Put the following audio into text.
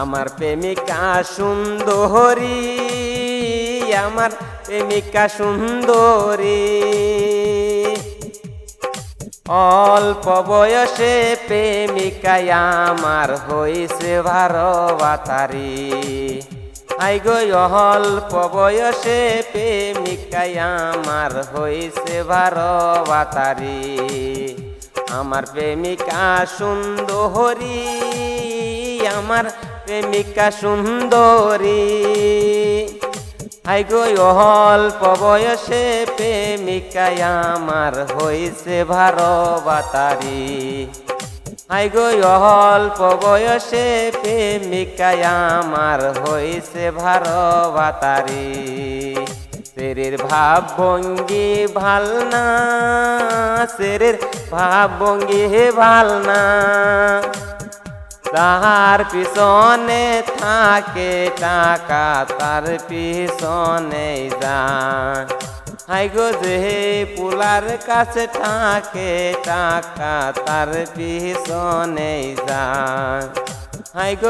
আমার প্রেমিকা সুন্দরী, আমার প্রেমিকা সুন্দরী, অল্প বয়সে প্রেমিকায় আমার হইছে 12 বাতারি। আই গো অল্প বয়সে প্রেমিকায় আমার হইছে 12 বাতারি। আমার প্রেমিকা সুন্দরী, আমার প্রেমিকা সুন্দরী, আই গো অল্প বয়সে প্রেমিকায় আমার হইছে 12 বাতারি। আই গো অল্প বয়সে প্রেমিকায় আমার হইছে 12 বাতারি। সেরের ভাব ভঙ্গি ভাল না, সেরের ভাব ভঙ্গি ভাল না, তার পিছনে থাকে টাকা, তার পিছনে যায়। হাই গো যে পুলার কাছে থাকে টাকা, তার পিছনে যায়। হাই গো